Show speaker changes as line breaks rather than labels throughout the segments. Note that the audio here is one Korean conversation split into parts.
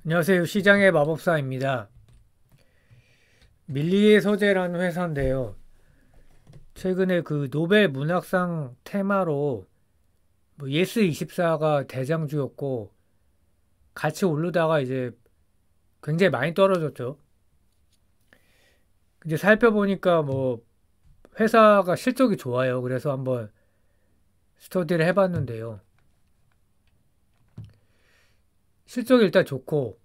안녕하세요. 시장의 마법사입니다. 밀리의 서재라는 회사인데요. 최근에 그 노벨 문학상 테마로 뭐 예스24가 대장주였고 같이 오르다가 이제 굉장히 많이 떨어졌죠. 근데 살펴보니까 뭐 회사가 실적이 좋아요. 그래서 한번 스터디를 해봤는데요. 실적이 일단 좋고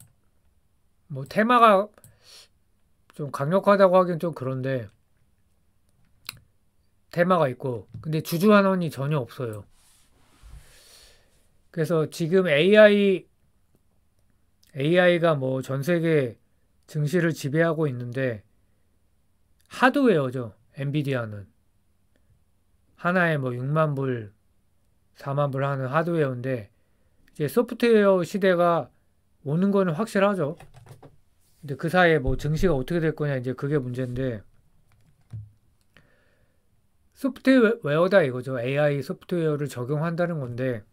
뭐 테마가 좀 강력하다고 하긴 좀 그런데 테마가 있고 근데 주주환원이 전혀 없어요. 그래서 지금 AI가 뭐 전 세계 증시를 지배하고 있는데 하드웨어죠. 엔비디아는 하나에 뭐 6만 불, 4만 불 하는 하드웨어인데 이제 소프트웨어 시대가 오는 거는 확실하죠. 근데 그 사이에 뭐 증시가 어떻게 될 거냐 이제 그게 문제인데 소프트웨어다 이거죠. AI 소프트웨어를 적용한다는 건데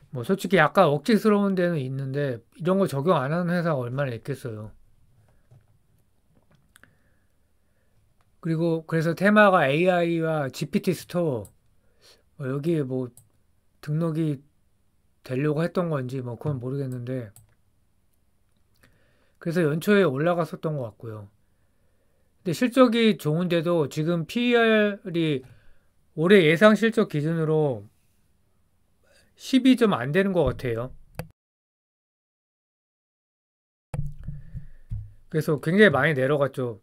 뭐 솔직히 약간 억지스러운 데는 있는데 이런 거 적용 안 하는 회사가 얼마나 있겠어요. 그리고 그래서 테마가 AI와 GPT 스토어 여기에 뭐 등록이 되려고 했던 건지 뭐 그건 모르겠는데 그래서 연초에 올라갔었던 것 같고요. 근데 실적이 좋은데도 지금 PER이 올해 예상 실적 기준으로 10이 좀 안 되는 것 같아요. 그래서 굉장히 많이 내려갔죠.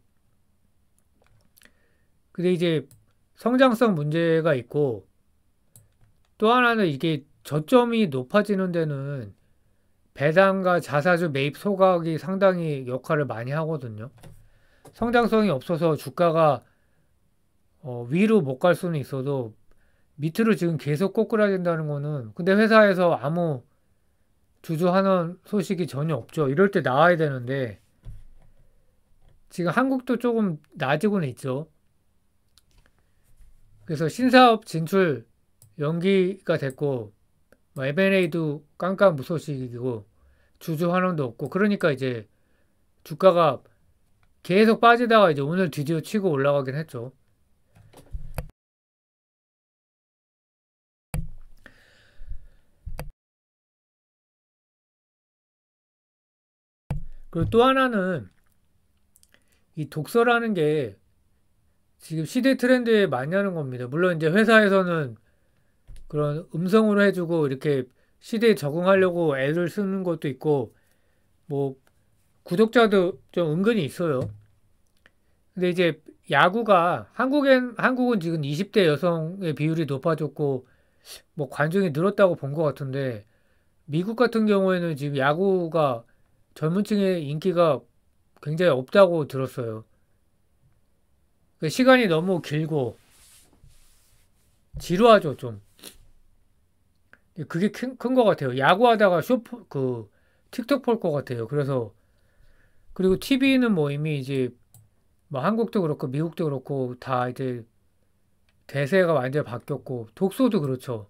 근데 이제 성장성 문제가 있고 또 하나는 이게 저점이 높아지는 데는 배당과 자사주 매입 소각이 상당히 역할을 많이 하거든요. 성장성이 없어서 주가가 위로 못 갈 수는 있어도 밑으로 지금 계속 꼬꾸라진다는 거는 근데 회사에서 아무 주주환원 소식이 전혀 없죠. 이럴 때 나와야 되는데 지금 한국도 조금 나아지고는 있죠. 그래서 신사업 진출 연기가 됐고 뭐 M&A도 깜깜 무소식이고 주주환원도 없고 그러니까 이제 주가가 계속 빠지다가 이제 오늘 드디어 치고 올라가긴 했죠. 그리고 또 하나는 이 독서라는 게 지금 시대 트렌드에 많이 하는 겁니다. 물론 이제 회사에서는 그런 음성으로 해주고 이렇게 시대에 적응하려고 애를 쓰는 것도 있고 뭐 구독자도 좀 은근히 있어요. 근데 이제 야구가 한국은 지금 20대 여성의 비율이 높아졌고 뭐 관중이 늘었다고 본 것 같은데 미국 같은 경우에는 지금 야구가 젊은 층의 인기가 굉장히 없다고 들었어요. 그 시간이 너무 길고 지루하죠 좀. 그게 큰 것 같아요. 야구하다가 틱톡 볼 것 같아요. 그래서 그리고 TV는 뭐 이미 이제 뭐 한국도 그렇고 미국도 그렇고 다 이제 대세가 완전히 바뀌었고 독서도 그렇죠.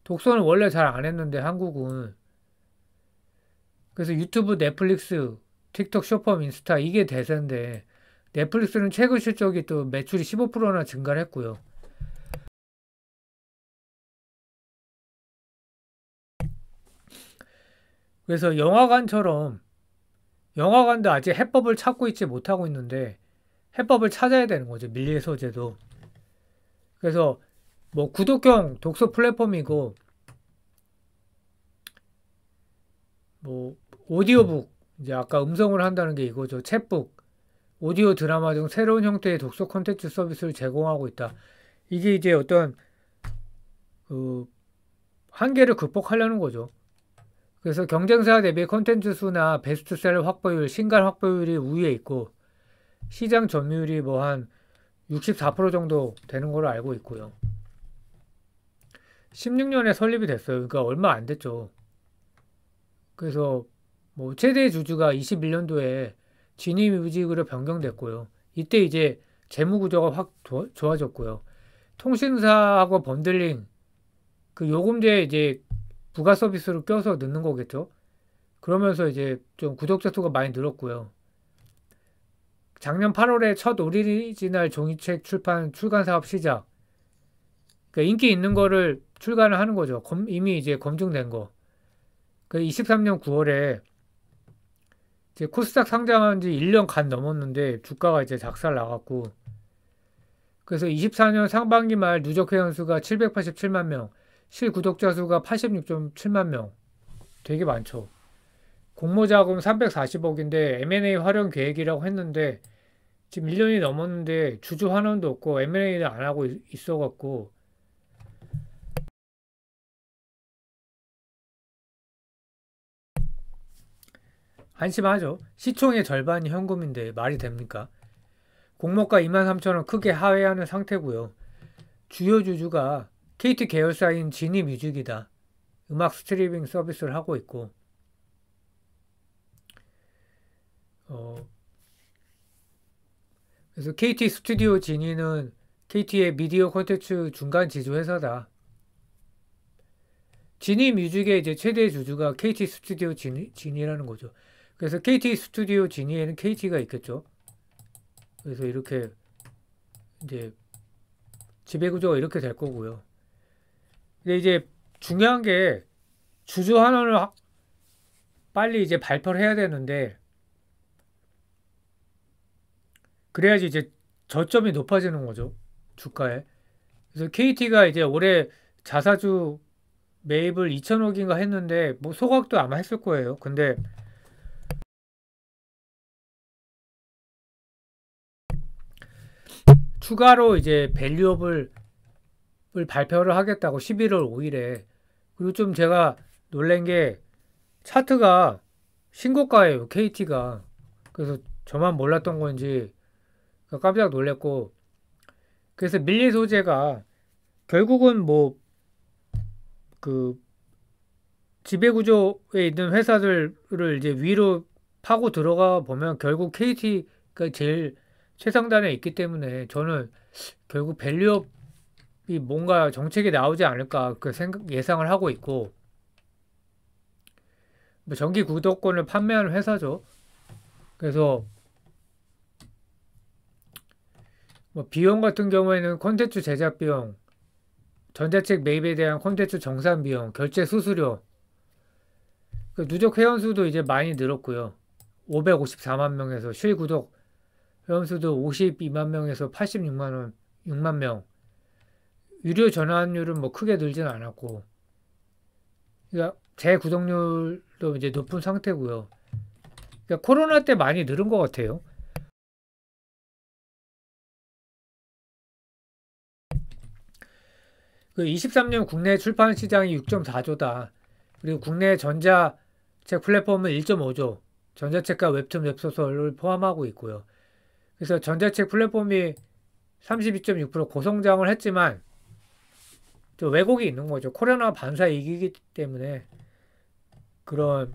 독서는 원래 잘 안 했는데 한국은 그래서 유튜브, 넷플릭스, 틱톡, 쇼폼, 인스타 이게 대세인데 넷플릭스는 최근 실적이 또 매출이 15%나 증가를 했고요. 그래서 영화관도 아직 해법을 찾고 있지 못하고 있는데 해법을 찾아야 되는 거죠. 밀리의 소재도. 그래서 뭐 구독형 독서 플랫폼이고 뭐 오디오북 이제 아까 음성을 한다는 게 이거죠. 챗북, 오디오 드라마 등 새로운 형태의 독서 콘텐츠 서비스를 제공하고 있다. 이게 이제 어떤 그 한계를 극복하려는 거죠. 그래서 경쟁사 대비 콘텐츠 수나 베스트셀러 확보율, 신간 확보율이 우위에 있고 시장 점유율이 뭐 한 64% 정도 되는 걸로 알고 있고요. 16년에 설립이 됐어요. 그러니까 얼마 안 됐죠. 그래서 뭐 최대 주주가 21년도에 지니뮤직으로 변경됐고요. 이때 이제 재무 구조가 확 좋아졌고요. 통신사하고 번들링 그 요금제 이제 부가 서비스로 껴서 넣는 거겠죠. 그러면서 이제 좀 구독자 수가 많이 늘었고요. 작년 8월에 첫 오리지널 종이책 출간 사업 시작. 그러니까 인기 있는 거를 출간을 하는 거죠. 이미 이제 검증된 거. 그 23년 9월에 이제 코스닥 상장한 지 1년 간 넘었는데 주가가 이제 작살 나갔고, 그래서 24년 상반기 말 누적 회원 수가 787만 명, 실구독자 수가 86.7만 명. 되게 많죠. 공모 자금 340억인데 M&A 활용 계획이라고 했는데 지금 1년이 넘었는데 주주 환원도 없고 M&A를 안 하고 있어갖고, 한심하죠. 시총의 절반이 현금인데 말이 됩니까? 공모가 23,000원 크게 하회하는 상태고요. 주요 주주가 KT 계열사인 지니뮤직이다. 음악 스트리밍 서비스를 하고 있고, 그래서 KT 스튜디오 지니는 KT의 미디어 콘텐츠 중간 지주 회사다. 지니뮤직의 이제 최대 주주가 KT 스튜디오 지니라는 거죠. 그래서 KT 스튜디오 지니에는 KT가 있겠죠. 그래서 이렇게 이제 지배구조가 이렇게 될 거고요. 근데 이제 중요한 게 주주 환원을 빨리 이제 발표를 해야 되는데, 그래야지 이제 저점이 높아지는 거죠. 주가에. 그래서 KT가 이제 올해 자사주 매입을 2천억인가 했는데 뭐 소각도 아마 했을 거예요. 근데 추가로 이제 밸류업을 발표를 하겠다고 11월 5일에. 그리고 좀 제가 놀란 게 차트가 신고가예요. KT가. 그래서 저만 몰랐던 건지 깜짝 놀랐고, 그래서 밀리 소재가 결국은 뭐 그 지배구조에 있는 회사들을 이제 위로 파고 들어가 보면 결국 KT가 제일 최상단에 있기 때문에 저는 결국 밸류업이 뭔가 정책이 나오지 않을까 그 예상을 하고 있고, 뭐 정기 구독권을 판매하는 회사죠. 그래서 뭐 비용 같은 경우에는 콘텐츠 제작 비용, 전자책 매입에 대한 콘텐츠 정산 비용, 결제 수수료, 그 누적 회원 수도 이제 많이 늘었고요. 554만 명에서 실구독 회원 수도 52만 명에서 86만 원, 6만 명. 유료 전환율은 뭐 크게 늘진 않았고, 그러니까 재구독률도 이제 높은 상태고요. 그러니까 코로나 때 많이 늘은 것 같아요. 그 23년 국내 출판 시장이 6.4조다. 그리고 국내 전자책 플랫폼은 1.5조. 전자책과 웹툰, 웹소설을 포함하고 있고요. 그래서 전자책 플랫폼이 32.6% 고성장을 했지만 또 왜곡이 있는 거죠. 코로나 반사 이기기 때문에. 그런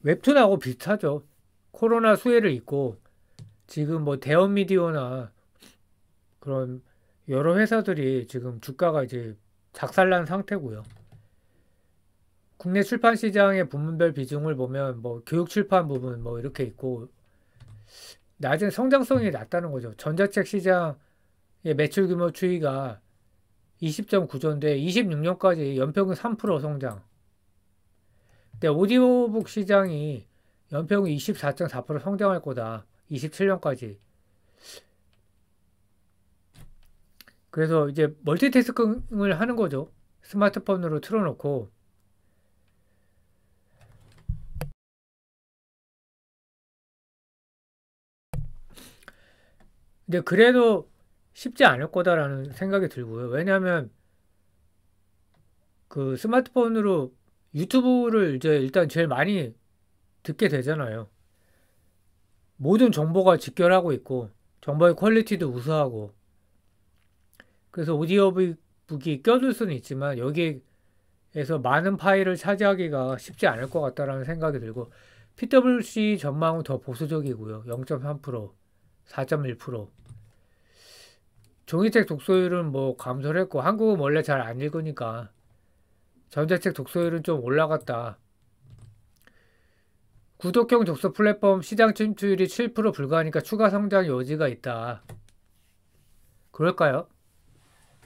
웹툰하고 비슷하죠. 코로나 수혜를 입고 지금 뭐 대형 미디어나 그런 여러 회사들이 지금 주가가 이제 작살난 상태고요. 국내 출판 시장의 부문별 비중을 보면 뭐 교육 출판 부분 뭐 이렇게 있고, 낮은 성장성이 낮다는 거죠. 전자책 시장의 매출 규모 추이가 20.9조인데 26년까지 연평균 3% 성장. 근데 오디오북 시장이 연평균 24.4% 성장할 거다. 27년까지. 그래서 이제 멀티태스킹을 하는 거죠. 스마트폰으로 틀어놓고. 근데 그래도 쉽지 않을 거다라는 생각이 들고요. 왜냐하면 그 스마트폰으로 유튜브를 이제 일단 제일 많이 듣게 되잖아요. 모든 정보가 직결하고 있고 정보의 퀄리티도 우수하고, 그래서 오디오북이 껴들 수는 있지만 여기에서 많은 파일을 차지하기가 쉽지 않을 것 같다라는 생각이 들고, PwC 전망은 더 보수적이고요. 0.3%, 4.1%. 종이책 독서율은 뭐 감소를 했고, 한국은 원래 잘 안 읽으니까 전자책 독서율은 좀 올라갔다. 구독형 독서 플랫폼 시장 침투율이 7% 불과하니까 추가 성장 여지가 있다. 그럴까요?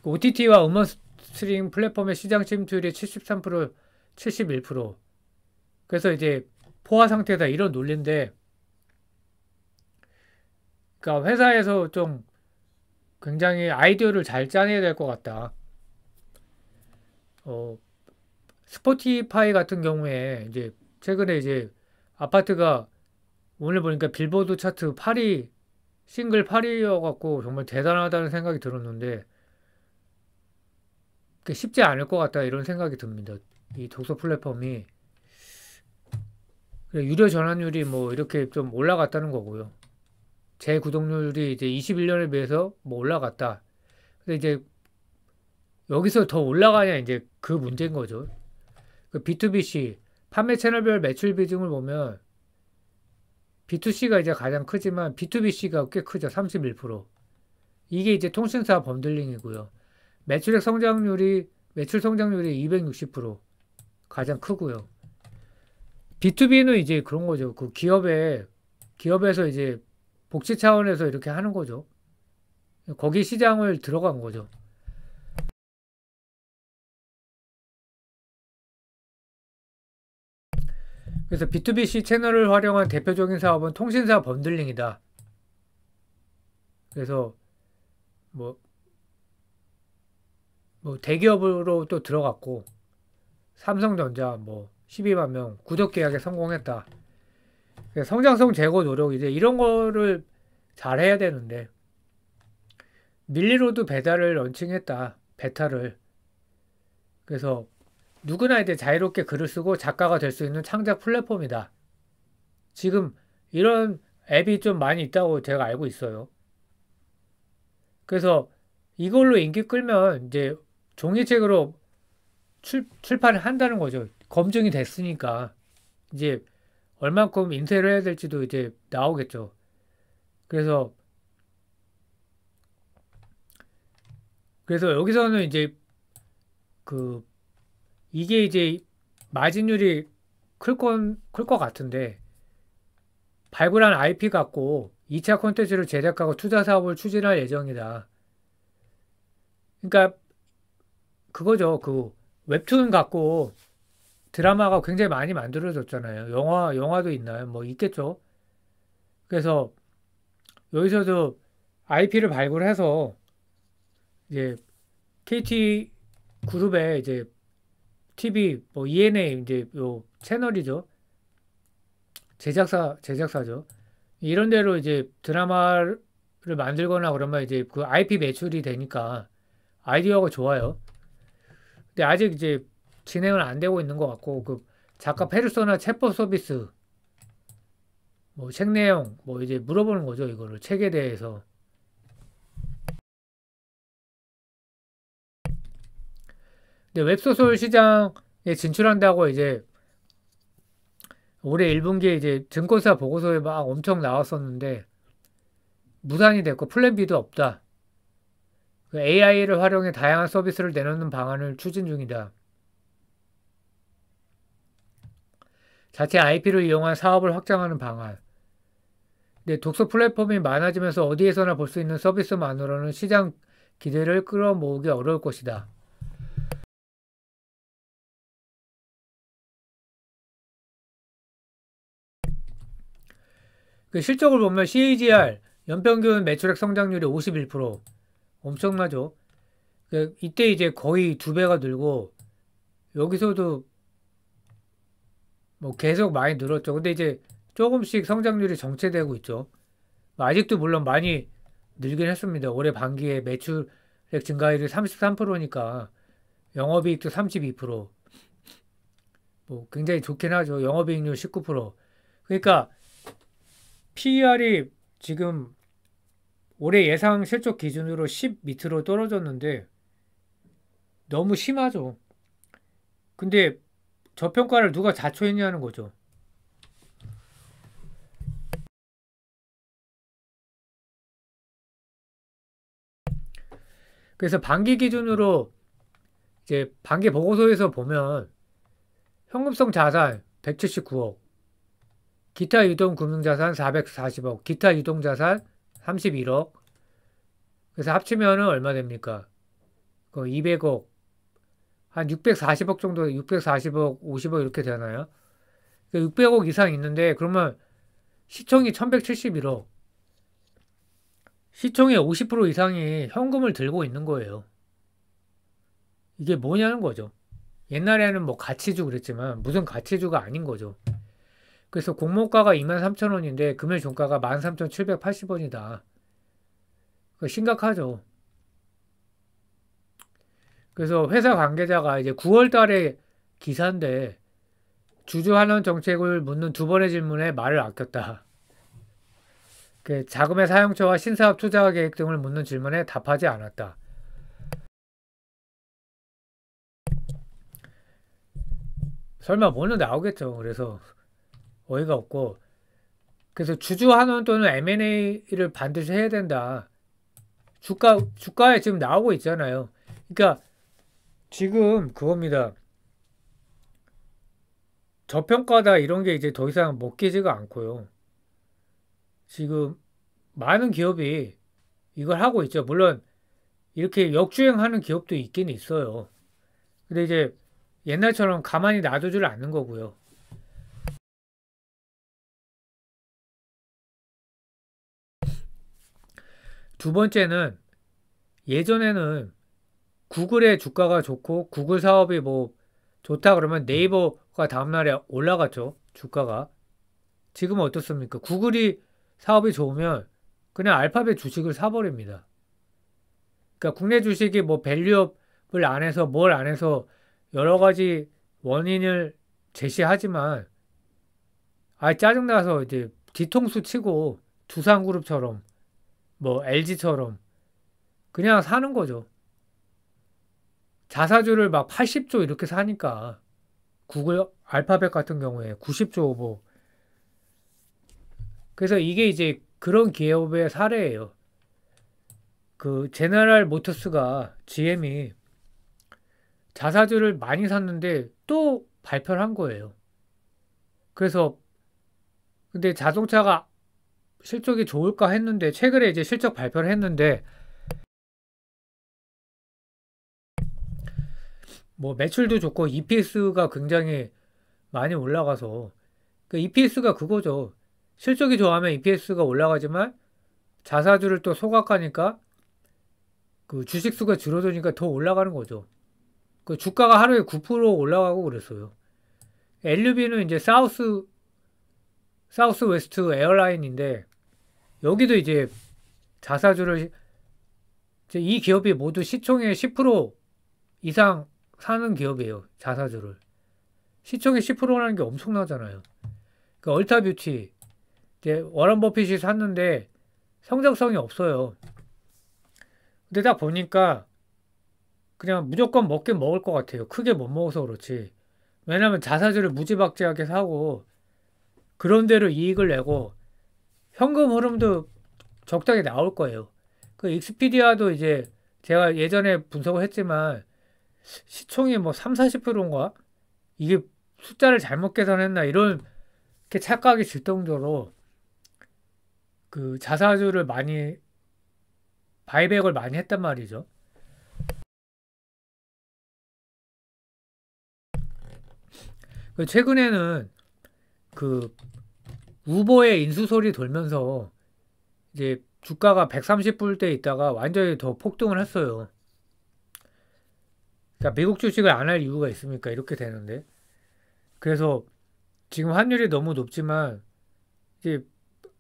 OTT와 음원 스트리밍 플랫폼의 시장 침투율이 73%, 71%. 그래서 이제 포화 상태다 이런 논리인데, 그러니까 회사에서 좀 굉장히 아이디어를 잘 짜내야 될 것 같다. 어, 스포티파이 같은 경우에 이제 최근에 이제 아파트가 오늘 보니까 빌보드 차트 8위, 싱글 8위여갖고 정말 대단하다는 생각이 들었는데, 그게 쉽지 않을 것 같다 이런 생각이 듭니다. 이 독서 플랫폼이 유료 전환율이 뭐 이렇게 좀 올라갔다는 거고요. 재구독률이 이제 21년에 비해서 뭐 올라갔다. 근데 이제 여기서 더 올라가냐 이제 그 문제인 거죠. 그 B2BC 판매 채널별 매출 비중을 보면 B2C가 이제 가장 크지만 B2BC가 꽤 크죠. 31%. 이게 이제 통신사 번들링이고요. 매출 성장률이 260% 가장 크고요. B2B는 이제 그런 거죠. 그 기업에서 이제 복지 차원에서 이렇게 하는 거죠. 거기 시장을 들어간 거죠. 그래서 B2BC 채널을 활용한 대표적인 사업은 통신사 번들링이다. 그래서 뭐, 뭐 대기업으로 또 들어갔고 삼성전자 뭐 12만 명 구독 계약에 성공했다. 성장성 제고 노력 이제 이런 거를 잘 해야 되는데 밀리로드 배달을 런칭했다. 베타를. 그래서 누구나 이제 자유롭게 글을 쓰고 작가가 될 수 있는 창작 플랫폼이다. 지금 이런 앱이 좀 많이 있다고 제가 알고 있어요. 그래서 이걸로 인기 끌면 이제 종이책으로 출판을 한다는 거죠. 검증이 됐으니까 이제 얼만큼 인쇄를 해야 될지도 이제 나오겠죠. 그래서 여기서는 이제 그 이게 이제 마진율이 클 것 같은데 발굴한 IP 갖고 2차 콘텐츠를 제작하고 투자 사업을 추진할 예정이다. 그러니까 그거죠. 그 웹툰 갖고 드라마가 굉장히 많이 만들어졌잖아요. 영화도 있나요? 뭐 있겠죠. 그래서 여기서도 IP를 발굴해서 이제 KT 그룹의 이제 TV 뭐 ENA 이제 요 채널이죠. 제작사죠. 이런 데로 이제 드라마를 만들거나 그러면 이제 그 IP 매출이 되니까 아이디어가 좋아요. 근데 아직 이제 진행은 안 되고 있는 것 같고 그 작가 페르소나 챗봇 서비스 뭐 책 내용 뭐 이제 물어보는 거죠. 이거를 책에 대해서. 근데 웹소설 시장에 진출한다고 이제 올해 1분기에 이제 증권사 보고서에 막 엄청 나왔었는데 무산이 됐고 플랜 B도 없다. AI를 활용해 다양한 서비스를 내놓는 방안을 추진 중이다. 자체 IP를 이용한 사업을 확장하는 방안. 근데 독서 플랫폼이 많아지면서 어디에서나 볼 수 있는 서비스만으로는 시장 기대를 끌어모으기 어려울 것이다. 그 실적을 보면 CAGR 연평균 매출액 성장률이 51% 엄청나죠. 이때 이제 거의 2배가 늘고 여기서도 뭐 계속 많이 늘었죠. 근데 이제 조금씩 성장률이 정체되고 있죠. 아직도 물론 많이 늘긴 했습니다. 올해 반기에 매출액 증가율이 33%니까 영업이익도 32%. 뭐 굉장히 좋긴 하죠. 영업이익률 19%. 그러니까 PER이 지금 올해 예상 실적 기준으로 10 밑으로 떨어졌는데 너무 심하죠. 근데 저평가를 누가 자초했냐는 거죠. 그래서 반기 기준으로 이제 반기 보고서에서 보면 현금성 자산 179억, 기타 유동 금융자산 440억, 기타 유동자산 31억. 그래서 합치면은 얼마 됩니까? 그 200억, 한 640억 정도, 640억, 50억 이렇게 되나요? 600억 이상 있는데, 그러면 시총이 1171억. 시총의 50% 이상이 현금을 들고 있는 거예요. 이게 뭐냐는 거죠. 옛날에는 뭐 가치주 그랬지만, 무슨 가치주가 아닌 거죠. 그래서 공모가가 23,000원인데, 금일 종가가 13,780원이다. 심각하죠. 그래서 회사 관계자가 이제 9월 달에 기사인데 주주환원 정책을 묻는 두 번의 질문에 말을 아꼈다. 자금의 사용처와 신사업 투자 계획 등을 묻는 질문에 답하지 않았다. 설마 뭐는 나오겠죠. 그래서 어이가 없고, 그래서 주주환원 또는 M&A를 반드시 해야 된다. 주가에 지금 나오고 있잖아요. 그러니까 지금 그겁니다. 저평가다 이런 게 이제 더 이상 먹히지가 않고요. 지금 많은 기업이 이걸 하고 있죠. 물론 이렇게 역주행하는 기업도 있긴 있어요. 근데 이제 옛날처럼 가만히 놔두지를 않는 거고요. 두 번째는 예전에는 구글의 주가가 좋고 구글 사업이 뭐 좋다 그러면 네이버가 다음날에 올라갔죠. 주가가. 지금은 어떻습니까? 구글이 사업이 좋으면 그냥 알파벳 주식을 사버립니다. 그러니까 국내 주식이 뭐 밸류업을 안 해서 뭘 안 해서 여러 가지 원인을 제시하지만 짜증나서 이제 뒤통수 치고 두산그룹처럼 뭐 LG처럼 그냥 사는 거죠. 자사주를 막 80조 이렇게 사니까 구글 알파벳 같은 경우에 90조 뭐 그래서 이게 이제 그런 기업의 사례예요. 그 제너럴 모터스가 GM이 자사주를 많이 샀는데 또 발표를 한 거예요. 그래서 근데 자동차가 실적이 좋을까 했는데 최근에 이제 실적 발표를 했는데 뭐 매출도 좋고 EPS가 굉장히 많이 올라가서 그 EPS가 그거죠. 실적이 좋아하면 EPS가 올라가지만 자사주를 또 소각하니까 그 주식 수가 줄어드니까 더 올라가는 거죠. 그 주가가 하루에 9% 올라가고 그랬어요. LUB는 이제 사우스 웨스트 에어라인인데 여기도 이제 자사주를 이제 이 기업이 모두 시총의 10% 이상 사는 기업이에요. 자사주를. 시총의 10%라는 게 엄청나잖아요. 그 얼타뷰티 이제 워런 버핏이 샀는데 성장성이 없어요. 근데 딱 보니까 그냥 무조건 먹긴 먹을 것 같아요. 크게 못 먹어서 그렇지. 왜냐면 자사주를 무지막지하게 사고 그런 대로 이익을 내고 현금 흐름도 적당히 나올 거예요. 그 익스피디아도 이제 제가 예전에 분석을 했지만 시총이 뭐 3, 40%인가? 이게 숫자를 잘못 계산했나 이런 게 착각이 들 정도로 그 자사주를 많이 바이백을 많이 했단 말이죠. 최근에는 그 우버의 인수설이 돌면서 이제 주가가 130불대 있다가 완전히 더 폭등을 했어요. 그러니까 미국 주식을 안 할 이유가 있습니까? 이렇게 되는데. 그래서 지금 환율이 너무 높지만 이제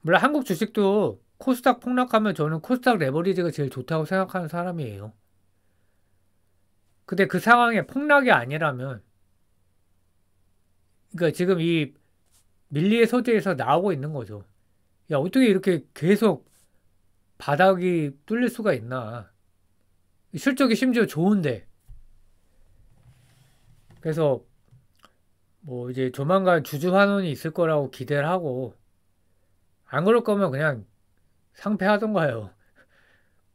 물론 한국 주식도 코스닥 폭락하면 저는 코스닥 레버리지가 제일 좋다고 생각하는 사람이에요. 근데 그 상황에 폭락이 아니라면 그러니까 지금 이 밀리의 소재에서 나오고 있는 거죠. 야, 어떻게 이렇게 계속 바닥이 뚫릴 수가 있나. 실적이 심지어 좋은데. 그래서 뭐 이제 조만간 주주 환원이 있을 거라고 기대를 하고 안 그럴 거면 그냥 상패하던가요.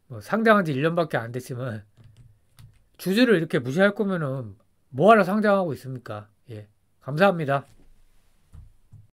뭐 상장한 지 1년밖에 안 됐지만 주주를 이렇게 무시할 거면은 뭐하러 상장하고 있습니까? 예. 감사합니다.